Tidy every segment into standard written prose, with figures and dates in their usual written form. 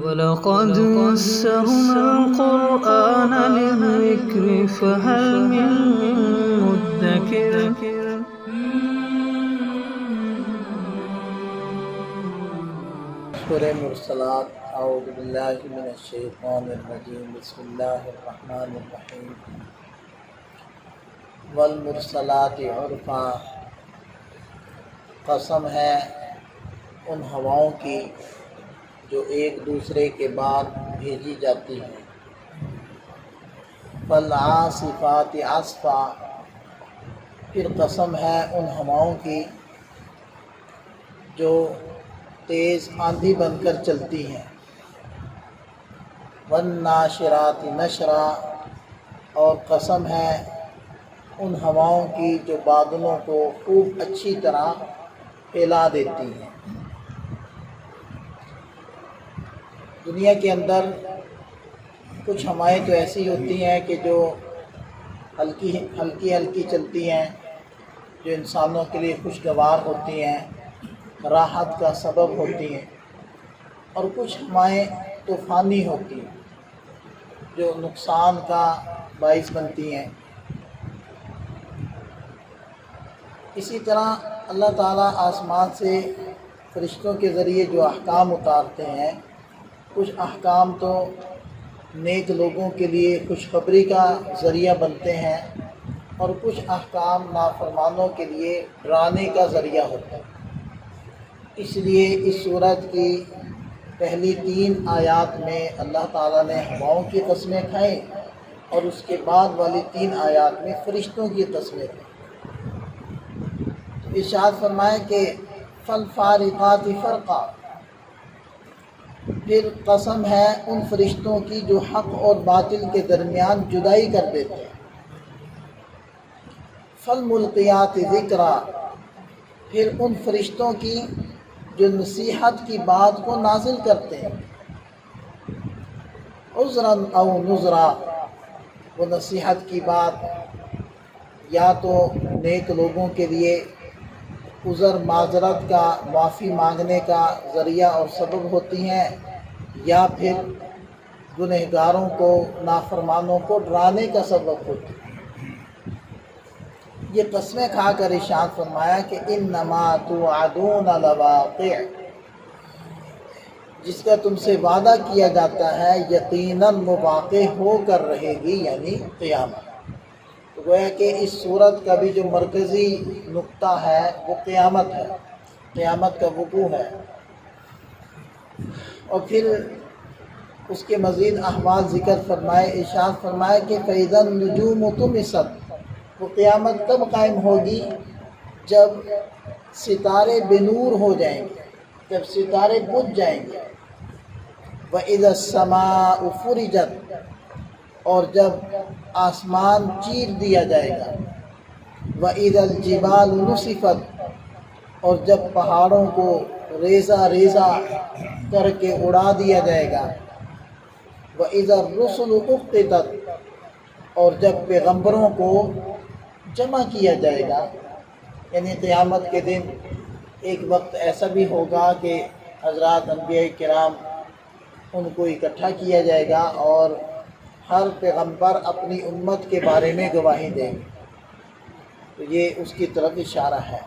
وَلَقَدْ يَسَّرْنَا الْقُرْآنَ لِلذِّكْرِ فَهَلْ مِن مُّدَّكِرٍ سورہ مرسلات اعوذ باللہ من الشیطان الرجیم بسم اللہ الرحمن الرحیم والمرسلات عرفا، قسم ہے ان ہواؤں کی جو ایک دوسرے کے بعد بھیجی جاتی ہیں، فالعاصفات عصفا، پھر قسم ہے ان ہواؤں کی جو تیز آندھی بن کر چلتی ہیں، والناشرات نشرا، اور قسم ہے ان ہواؤں کی جو بادلوں کو خوب اچھی طرح پھیلا دیتی ہیں۔ دنیا کے اندر کچھ ہوائیں تو ایسی ہوتی ہیں کہ جو ہلکی ہلکی چلتی ہیں، جو انسانوں کے لیے خوشگوار ہوتی ہیں، راحت کا سبب ہوتی ہیں، اور کچھ ہوائیں طوفانی ہوتی ہیں جو نقصان کا باعث بنتی ہیں۔ اسی طرح اللہ تعالیٰ آسمان سے فرشتوں کے ذریعے جو احکام اتارتے ہیں، کچھ احکام تو نیک لوگوں کے لیے خوشخبری کا ذریعہ بنتے ہیں، اور کچھ احکام نافرمانوں کے لیے ڈرانے کا ذریعہ ہوتے ہیں۔ اس لیے اس سورت کی پہلی 3 آیات میں اللہ تعالیٰ نے ہواؤں کی قسمیں کھائیں، اور اس کے بعد والی 3 آیات میں فرشتوں کی قسمیں کھائیں۔ تو ارشاد فرمائے کہ فالفارقات فرقا، پھر قسم ہے ان فرشتوں کی جو حق اور باطل کے درمیان جدائی کر دیتے ہیں، فالملقیات ذکرا، پھر ان فرشتوں کی جو نصیحت کی بات کو نازل کرتے ہیں، عذرا او نذرا، وہ نصیحت کی بات یا تو نیک لوگوں کے لیے عذر معذرت کا معافی مانگنے کا ذریعہ اور سبب ہوتی ہیں، یا پھر گنہگاروں کو نافرمانوں کو ڈرانے کا سبب ہوتی ہیں۔ یہ قسمیں کھا کر ارشاد فرمایا کہ انما توعدون لواقع، جس کا تم سے وعدہ کیا جاتا ہے یقیناً وہ واقع ہو کر رہے گی، یعنی قیامت۔ تو گویا کہ اس صورت کا بھی جو مرکزی نقطہ ہے وہ قیامت ہے، قیامت کا وقوع ہے۔ اور پھر اس کے مزید احوال ذکر فرمائے، ارشاد فرمائے کہ فَإِذَا النُّجُومُ طُمِسَتْ، وہ قیامت تب قائم ہوگی جب ستارے بے نور ہو جائیں گے، جب ستارے بجھ جائیں گے۔ وَإِذَا السَّمَاءُ فُرِجَتْ، اور جب آسمان چیر دیا جائے گا۔ وَإِذَا الْجِبَالُ نُسِفَتْ، اور جب پہاڑوں کو ریزہ ریزہ کر کے اڑا دیا جائے گا۔ وَإِذَا الرُّسُلُ أُقِّتَتْ، اور جب پیغمبروں کو جمع کیا جائے گا، یعنی قیامت کے دن ایک وقت ایسا بھی ہوگا کہ حضرات انبیاء کرام ان کو اکٹھا کیا جائے گا، اور ہر پیغمبر اپنی امت کے بارے میں گواہی دیں گے۔ تو یہ اس کی طرف اشارہ ہے۔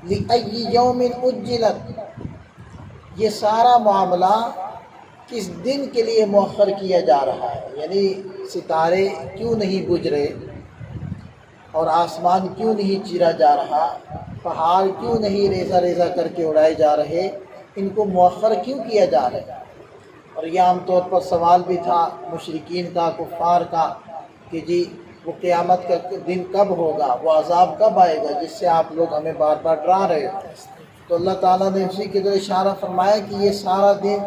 لِأَيِّ يَوْمٍ أُجِّلَتْ، یہ سارا معاملہ کس دن کے لیے مؤخر کیا جا رہا ہے، یعنی ستارے کیوں نہیں بجھ رہے، اور آسمان کیوں نہیں چیرا جا رہا، پہاڑ کیوں نہیں ریزہ ریزہ کر کے اڑائے جا رہے، ان کو مؤخر کیوں کیا جا رہا ہے۔ اور یہ عام طور پر سوال بھی تھا مشرکین کا، کفار کا، کہ جی وہ قیامت کا دن کب ہوگا، وہ عذاب کب آئے گا جس سے آپ لوگ ہمیں بار بار ڈرا رہے ہو۔ تو اللہ تعالیٰ نے اسی کی طرف اشارہ فرمایا کہ یہ سارا دن،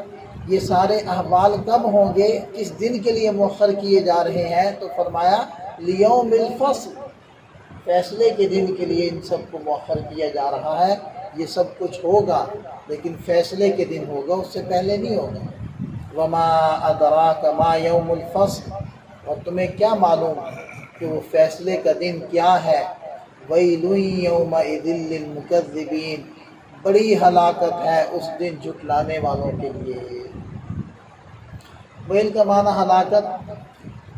یہ سارے احوال کب ہوں گے، کس دن کے لیے مؤخر کیے جا رہے ہیں، تو فرمایا لیوم الفصل، فیصلے کے دن کے لیے ان سب کو مؤخر کیا جا رہا ہے۔ یہ سب کچھ ہوگا لیکن فیصلے کے دن ہوگا، اس سے پہلے نہیں ہوگا۔ وما ادراک ما یوم الفصل، اور تمہیں کیا معلوم کہ وہ فیصلے کا دن کیا ہے۔ ویل یومئذ للمکذبین، بڑی ہلاکت ہے اس دن جھٹلانے والوں کے لیے۔ ویل کا معنی ہلاکت،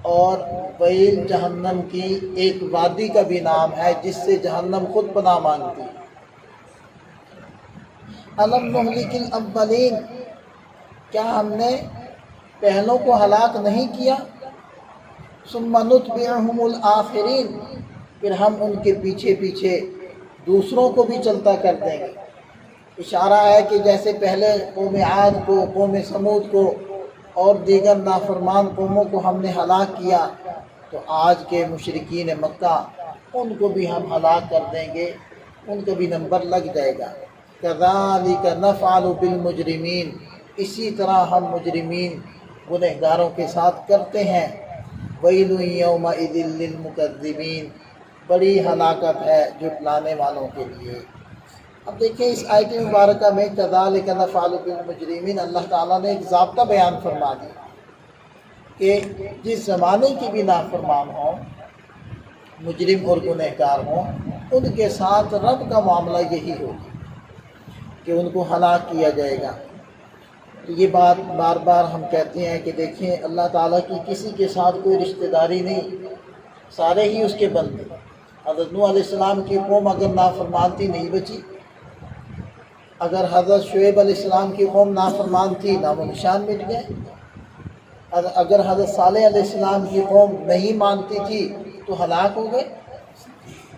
اور ویل جہنم کی ایک وادی کا بھی نام ہے جس سے جہنم خود پناہ مانگتی ہے۔ الم نہلک الاولین، کیا ہم نے پہلوں کو ہلاک نہیں کیا؟ ثم نتبعہم الآخرین، پھر ہم ان کے پیچھے پیچھے دوسروں کو بھی چلتا کر دیں گے۔ اشارہ ہے کہ جیسے پہلے قوم عاد کو، قوم سمود کو اور دیگر نافرمان قوموں کو ہم نے ہلاک کیا، تو آج کے مشرکین مکہ ان کو بھی ہم ہلاک کر دیں گے، ان کا بھی نمبر لگ جائے گا۔ کذالک نفعل بالمجرمین، اسی طرح ہم مجرمین گنہگاروں کے ساتھ کرتے ہیں۔ ویل یومئذ للمکذبین، بڑی ہلاکت ہے جھٹلانے والوں کے لیے۔ اب دیکھیں اس آیت مبارکہ میں کذالک نفعل بالمجرمین، اللہ تعالیٰ نے ایک ضابطہ بیان فرما دیا کہ جس زمانے کی بھی نافرمان ہوں، مجرم اور گنہگار ہوں، ان کے ساتھ رب کا معاملہ یہی ہوگا کہ ان کو ہلاک کیا جائے گا۔ تو یہ بات بار بار ہم کہتے ہیں کہ دیکھیں اللہ تعالیٰ کی کسی کے ساتھ کوئی رشتہ داری نہیں، سارے ہی اس کے بندے۔ حضرت نوح علیہ السلام کی قوم اگر نافرمان تھی نہیں بچی، اگر حضرت شعیب علیہ السلام کی قوم نافرمان تھی نام و نشان مٹ گئے، اگر حضرت صالح علیہ السلام کی قوم نہیں مانتی تھی تو ہلاک ہو گئے۔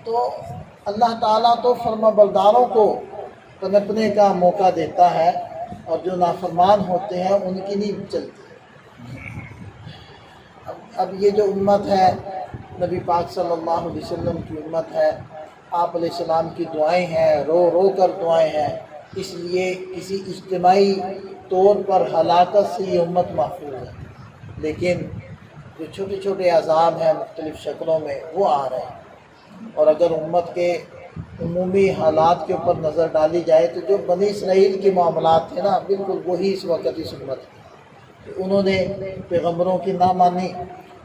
تو اللہ تعالیٰ تو فرما برداروں کو پنپنے کا موقع دیتا ہے، اور جو نافرمان ہوتے ہیں ان کی نہیں چلتی۔ اب یہ جو امت ہے نبی پاک صلی اللہ علیہ وسلم کی امت ہے، آپ علیہ السلام کی دعائیں ہیں، رو رو کر دعائیں ہیں، اس لیے کسی اجتماعی طور پر ہلاکت سے یہ امت محفوظ ہے۔ لیکن جو چھوٹے چھوٹے عذاب ہیں مختلف شکلوں میں وہ آ رہے ہیں، اور اگر امت کے عمومی حالات کے اوپر نظر ڈالی جائے تو جو بنی اسرائیل کے معاملات تھے نا، بالکل وہی اس وقت اس امت ہے۔ انہوں نے پیغمبروں کی نہ مانی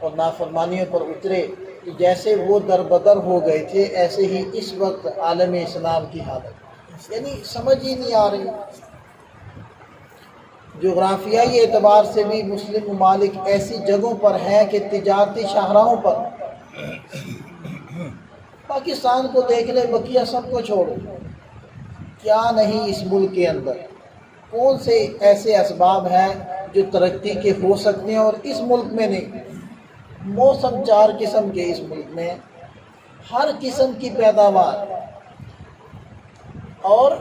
اور نافرمانیوں پر اترے، کہ جیسے وہ در بدر ہو گئے تھے ایسے ہی اس وقت عالم اسلام کی حالت، یعنی سمجھ ہی نہیں آ رہی۔ جغرافیائی اعتبار سے بھی مسلم ممالک ایسی جگہوں پر ہیں کہ تجارتی شاہراہوں پر، پاکستان کو دیکھ لیں، بقیہ سب کو چھوڑو، کیا نہیں اس ملک کے اندر، کون سے ایسے اسباب ہیں جو ترقی کے ہو سکتے ہیں اور اس ملک میں نہیں۔ موسم 4 قسم کے اس ملک میں، ہر قسم کی پیداوار اور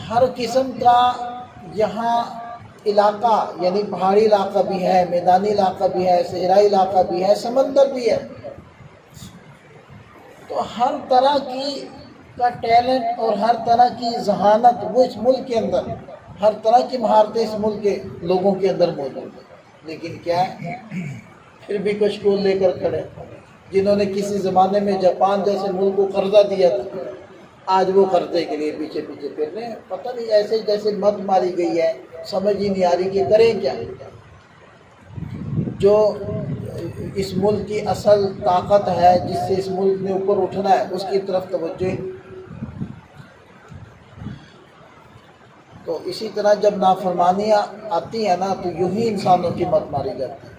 ہر قسم کا یہاں علاقہ، یعنی پہاڑی علاقہ بھی ہے، میدانی علاقہ بھی ہے، صحرائی علاقہ بھی ہے، سمندر بھی ہے۔ تو ہر طرح کی کا ٹیلنٹ اور ہر طرح کی ذہانت وہ اس ملک کے اندر، ہر طرح کی مہارتیں اس ملک کے لوگوں کے اندر موجود ہیں۔ لیکن کیا ہے، پھر بھی کچھ کو لے کر کھڑے، جنہوں نے کسی زمانے میں جاپان جیسے ملک کو قرضہ دیا تھا، آج وہ قرضے کے لیے پیچھے پیچھے پھر رہے ہیں۔ پتہ نہیں ایسے جیسے مت ماری گئی ہے، سمجھ ہی نہیں آ رہی کہ کریں کیا۔ جو اس ملک کی اصل طاقت ہے، جس سے اس ملک نے اوپر اٹھنا ہے، اس کی طرف توجہ۔ تو اسی طرح جب نافرمانیاں آتی ہیں نا تو یوں ہی انسانوں کی مت ماری جاتی ہے۔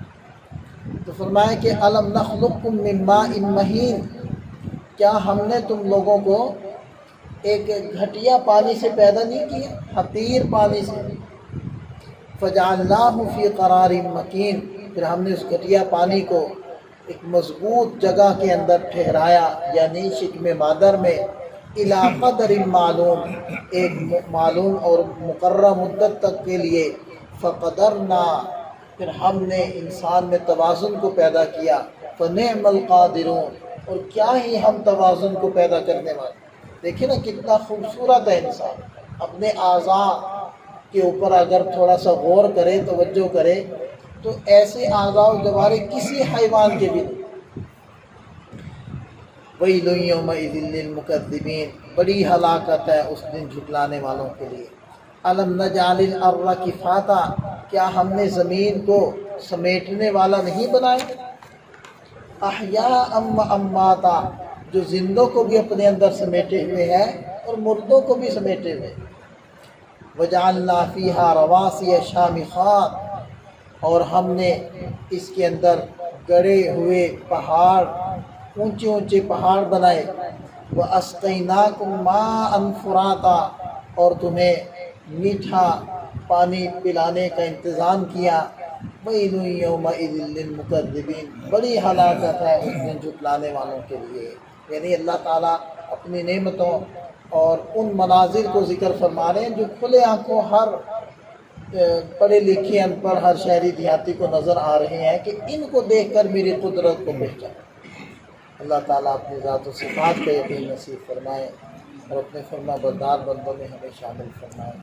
تو فرمایا کہ الم نخلقکم من ماء مہین، کیا ہم نے تم لوگوں کو ایک گھٹیا پانی سے پیدا نہیں کیا، حقیر پانی سے۔ فجعلناہ فی قرار مکین، پھر ہم نے اس گھٹیا پانی کو ایک مضبوط جگہ کے اندر ٹھہرایا، یعنی شکم مادر میں، الی قدر معلوم، ایک معلوم اور مقررہ مدت تک کے لیے۔ فقدرنا، پھر ہم نے انسان میں توازن کو پیدا کیا۔ فنعم القادرون، اور کیا ہی ہم توازن کو پیدا کرنے والے۔ دیکھیں نا کتنا خوبصورت ہے انسان، اپنے اعضاء کے اوپر اگر تھوڑا سا غور کرے، توجہ کرے، تو ایسے اعضاء و جوارح کسی حیوان کے بھی نہیں۔ ویل یومئذ للمکذبین، بڑی ہلاکت ہے اس دن جھٹلانے والوں کے لیے۔ الم نجعل الارض کفاتا، کیا ہم نے زمین کو سمیٹنے والا نہیں بنایا؟ احیاء و امواتا، جو زندوں کو بھی اپنے اندر سمیٹے ہوئے ہے اور مردوں کو بھی سمیٹے ہوئے۔ وجعلنا فیہا رواسی شامخات، اور ہم نے اس کے اندر گڑے ہوئے پہاڑ، اونچے اونچے پہاڑ بنائے، وَأَسْقَيْنَاكُمْ مَاءً فُرَاتًا، اور تمہیں میٹھا پانی پلانے کا انتظام کیا۔ وَيْلٌ يَوْمَئِذٍ لِّلْمُكَذِّبِينَ، بڑی ہلاکت ہے اس دن جھٹلانے والوں کے لیے۔ یعنی اللہ تعالیٰ اپنی نعمتوں اور ان مناظر کو ذکر فرما رہے ہیں جو کھلے آنکھوں ہر پڑھے لکھے ان پڑھ ہر شہری دیہاتی کو نظر آ رہے ہیں کہ ان کو دیکھ کر میری قدرت کو پہچانے۔ اللہ تعالیٰ اپنی ذات و صفات کا یقین نصیب فرمائے اور اپنے فرما بردار بندوں میں ہمیں شامل فرمائے۔